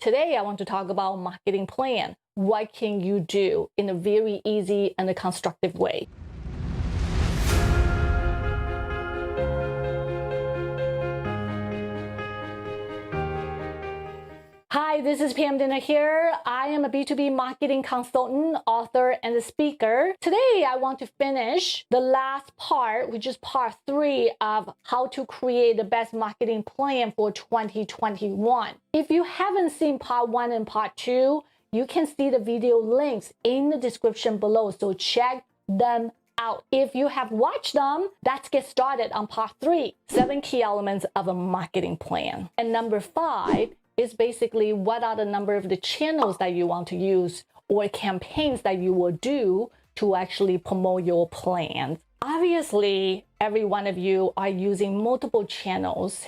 Today, I want to talk about marketing plan. What can you do in a very easy and a constructive way? Hi, this is Pam Didner here. I am a B2B marketing consultant, author, and a speaker. Today, I want to finish the last part, which is part 3 of how to create the best marketing plan for 2021. If you haven't seen part 1 and part 2, you can see the video links in the description below, so check them out. If you have watched them, let's get started on part 3, 7 key elements of a marketing plan. And number 5 is basically what are the number of the channels that you want to use or campaigns that you will do to actually promote your plans. Obviously, every one of you are using multiple channels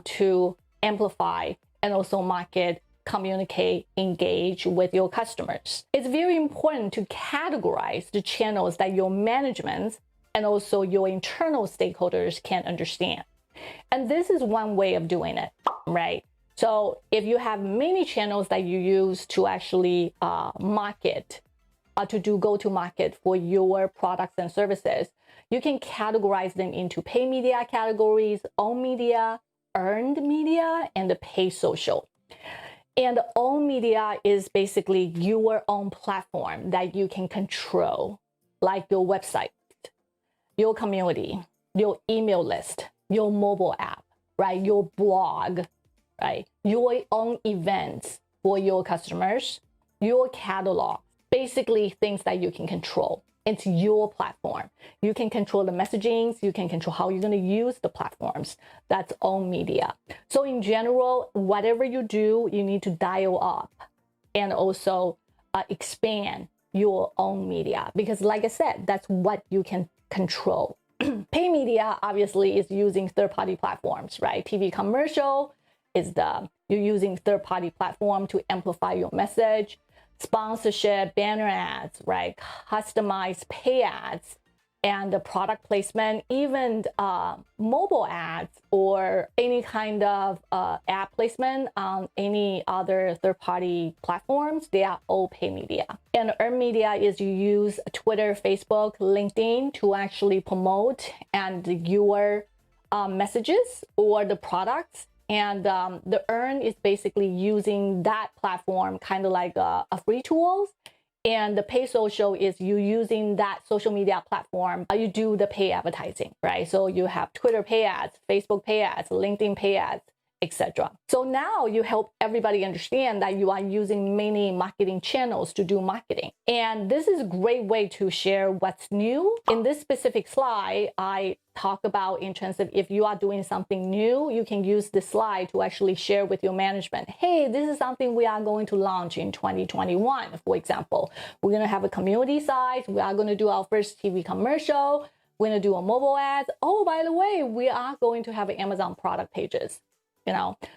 to amplify and also market, communicate, engage with your customers. It's very important to categorize the channels that your management and also your internal stakeholders can understand. And this is one way of doing it, right? So if you have many channels that you use to actually market, to do go-to-market for your products and services, you can categorize them into paid media categories, owned media, earned media, and the paid social. And owned media is basically your own platform that you can control, like your website, your community, your email list, your mobile app, right? Your blog, right? Your own events for your customers, your catalog, basically things that you can control. It's your platform. You can control the messagings. You can control how you're going to use the platforms. That's own media. So in general, whatever you do, you need to dial up and also expand your own media. Because like I said, that's what you can control. Pay media obviously is using third-party platforms, right? TV commercial, you're using third-party platform to amplify your message, sponsorship, banner ads, right? Customized pay ads, and the product placement, even mobile ads or any kind of ad placement on any other third-party platforms, they are all pay media. And earned media is you use Twitter, Facebook, LinkedIn to actually promote and your messages or the products. And the earn is basically using that platform kind of like a free tools. And the pay social is you using that social media platform. You do the pay advertising, right? So you have Twitter pay ads, Facebook pay ads, LinkedIn pay ads, etc. So now you help everybody understand that you are using many marketing channels to do marketing. And this is a great way to share what's new. In this specific slide, I talk about in terms of if you are doing something new, you can use this slide to actually share with your management. Hey, this is something we are going to launch in 2021, for example. We're going to have a community site. We are going to do our first TV commercial. We're going to do a mobile ads. Oh, by the way, we are going to have Amazon product pages.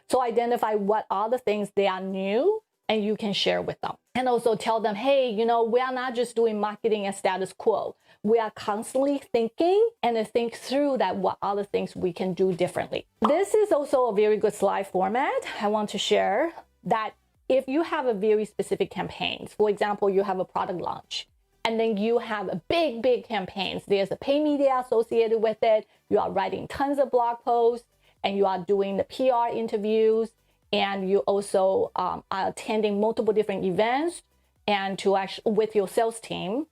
So identify what are the things they are new and you can share with them. And also tell them, hey, we are not just doing marketing as status quo. We are constantly thinking and think through that what are the things we can do differently. This is also a very good slide format. I want to share that if you have a very specific campaigns, for example, you have a product launch, and then you have a big campaigns. There's a pay media associated with it. You are writing tons of blog posts, and you are doing the PR interviews, and you also are attending multiple different events and to actually with your sales team.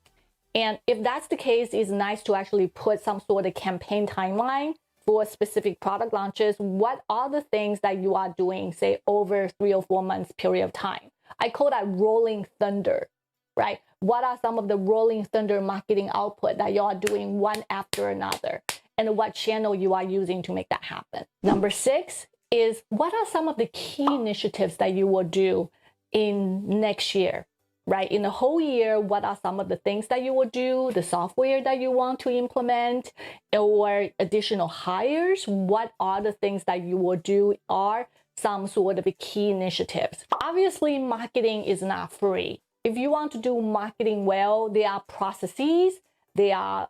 And if that's the case, it's nice to actually put some sort of campaign timeline for specific product launches. What are the things that you are doing, say, over 3 or 4 months period of time? I call that rolling thunder, right? What are some of the rolling thunder marketing output that you are doing one after another? And what channel you are using to make that happen. Number 6 is what are some of the key initiatives that you will do in next year, right? In the whole year, what are some of the things that you will do, the software that you want to implement, or additional hires? What are the things that you will do are some sort of key initiatives. Obviously, marketing is not free. If you want to do marketing well, there are processes, there are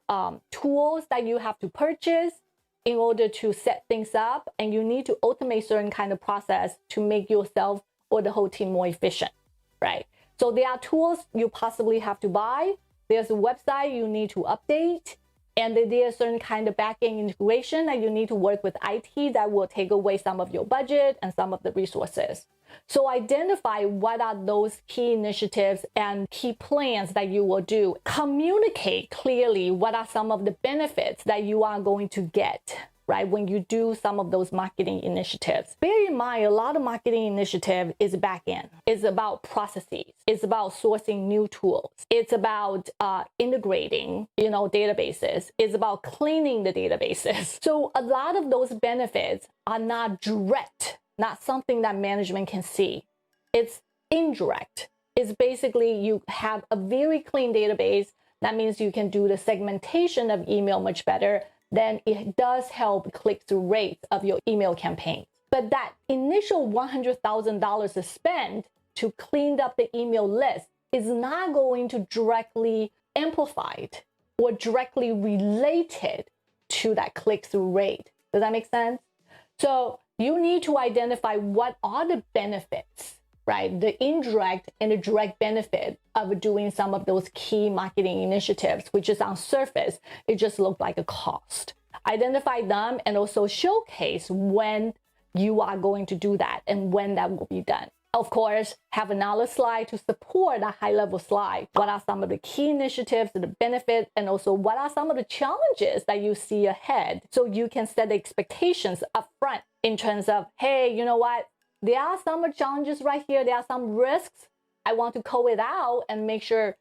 tools that you have to purchase in order to set things up, and you need to automate certain kind of process to make yourself or the whole team more efficient, right? So there are tools you possibly have to buy. There's a website you need to update. And there's certain kind of back-end integration that you need to work with IT that will take away some of your budget and some of the resources. So identify what are those key initiatives and key plans that you will do. Communicate clearly what are some of the benefits that you are going to get, right, when you do some of those marketing initiatives. Bear in mind, a lot of marketing initiative is back-end. It's about processes. It's about sourcing new tools. It's about integrating, databases. It's about cleaning the databases. So a lot of those benefits are not direct, not something that management can see. It's indirect. It's basically you have a very clean database. That means you can do the segmentation of email much better. Then it does help click-through rates of your email campaign. But that initial $100,000 to spend to clean up the email list is not going to directly amplify or directly related to that click-through rate. Does that make sense? So you need to identify what are the benefits, right? The indirect and the direct benefit of doing some of those key marketing initiatives, which is on surface, it just looked like a cost. Identify them and also showcase when you are going to do that and when that will be done. Of course, have another slide to support a high-level slide. What are some of the key initiatives, the benefits, and also what are some of the challenges that you see ahead so you can set the expectations up front in terms of, hey, you know what? There are some challenges right here. There are some risks. I want to call it out and make sure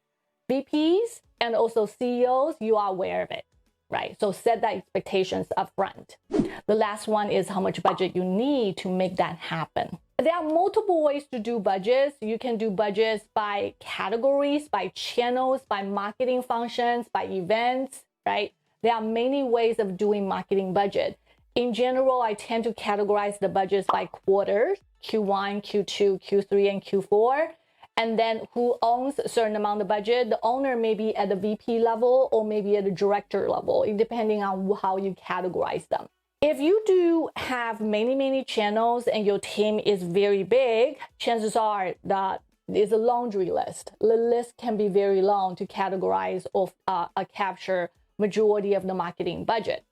VPs and also CEOs, you are aware of it, right? So set that expectations up front. The last one is how much budget you need to make that happen. There are multiple ways to do budgets. You can do budgets by categories, by channels, by marketing functions, by events, right? There are many ways of doing marketing budget. In general, I tend to categorize the budgets by quarters, Q1, Q2, Q3, and Q4. And then who owns a certain amount of budget. The owner may be at the VP level or maybe at the director level, depending on how you categorize them. If you do have many channels and your team is very big, chances are that there's a laundry list. The list can be very long to categorize or capture majority of the marketing budget.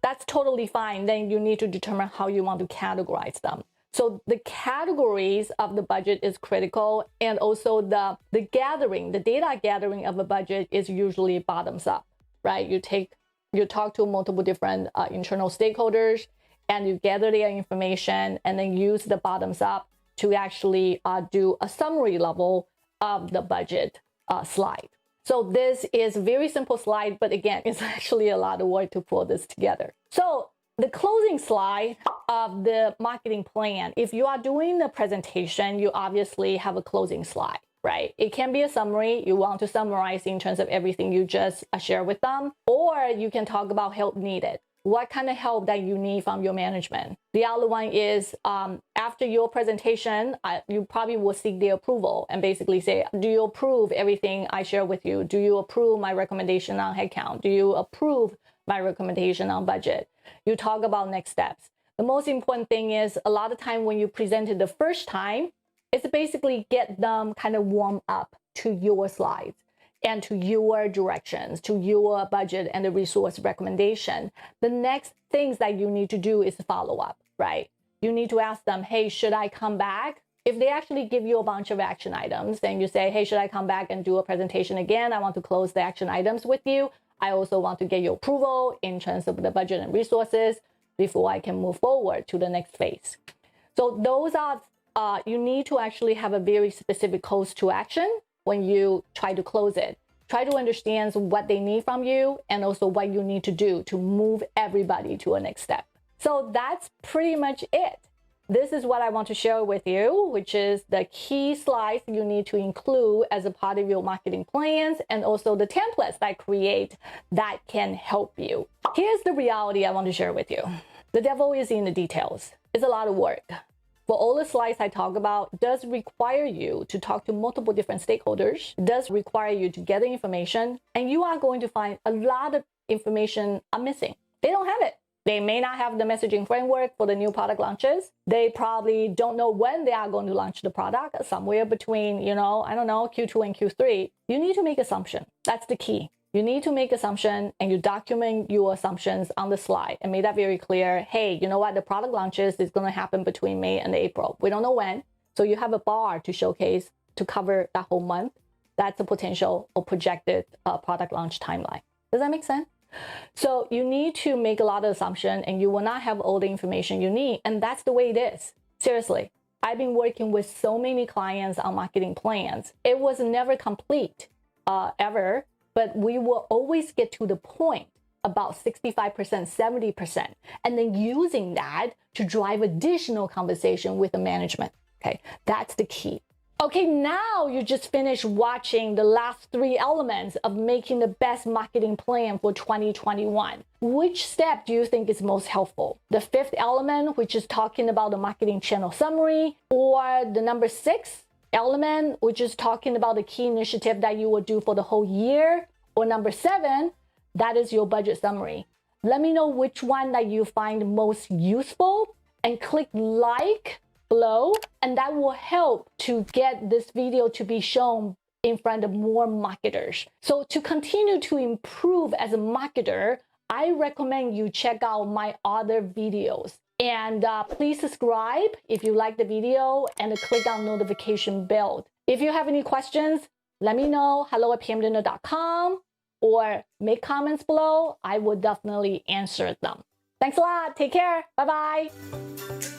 That's totally fine. Then you need to determine how you want to categorize them. So the categories of the budget is critical, and also the data gathering of a budget is usually bottoms up, right? You talk to multiple different internal stakeholders and you gather their information and then use the bottoms up to actually do a summary level of the budget slide. So this is a very simple slide, but again, it's actually a lot of work to pull this together. So the closing slide of the marketing plan, if you are doing the presentation, you obviously have a closing slide, right? It can be a summary. You want to summarize in terms of everything you just share with them, or you can talk about help needed. What kind of help that you need from your management? The other one is after your presentation, you probably will seek their approval and basically say, do you approve everything I share with you? Do you approve my recommendation on headcount? Do you approve my recommendation on budget? You talk about next steps. The most important thing is a lot of time when you present it the first time, it's basically get them kind of warm up to your slides and to your directions, to your budget and the resource recommendation. The next things that you need to do is follow up, right? You need to ask them, hey, should I come back? If they actually give you a bunch of action items, then you say, hey, should I come back and do a presentation again? I want to close the action items with you. I also want to get your approval in terms of the budget and resources before I can move forward to the next phase. So those are, you need to actually have a very specific calls to action when you try to close it. Try to understand what they need from you and also what you need to do to move everybody to a next step. So that's pretty much it. This is what I want to share with you, which is the key slides you need to include as a part of your marketing plans and also the templates that I create that can help you. Here's the reality I want to share with you. The devil is in the details. It's a lot of work. For all the slides I talk about, does require you to talk to multiple different stakeholders, does require you to gather information, and you are going to find a lot of information are missing. They don't have it. They may not have the messaging framework for the new product launches. They probably don't know when they are going to launch the product, somewhere between, I don't know, Q2 and Q3. You need to make assumption. That's the key. You need to make assumption and you document your assumptions on the slide and make that very clear. Hey, you know what? The product launches is going to happen between May and April. We don't know when. So you have a bar to showcase to cover that whole month. That's a potential or projected product launch timeline. Does that make sense? So you need to make a lot of assumptions and you will not have all the information you need. And that's the way it is. Seriously. I've been working with so many clients on marketing plans. It was never complete ever, but we will always get to the point about 65%, 70%, and then using that to drive additional conversation with the management. Okay, that's the key. Okay, now you just finished watching the last 3 elements of making the best marketing plan for 2021. Which step do you think is most helpful? The 5th element, which is talking about the marketing channel summary, or the number 6 element, which is talking about the key initiative that you will do for the whole year, or number 7, that is your budget summary. Let me know which one that you find most useful and click like below, and that will help to get this video to be shown in front of more marketers. So to continue to improve as a marketer, I recommend you check out my other videos. And please subscribe if you like the video and click on notification bell. If you have any questions, let me know, hello@pamdidner.com, or make comments below. I will definitely answer them. Thanks a lot. Take care. Bye-bye.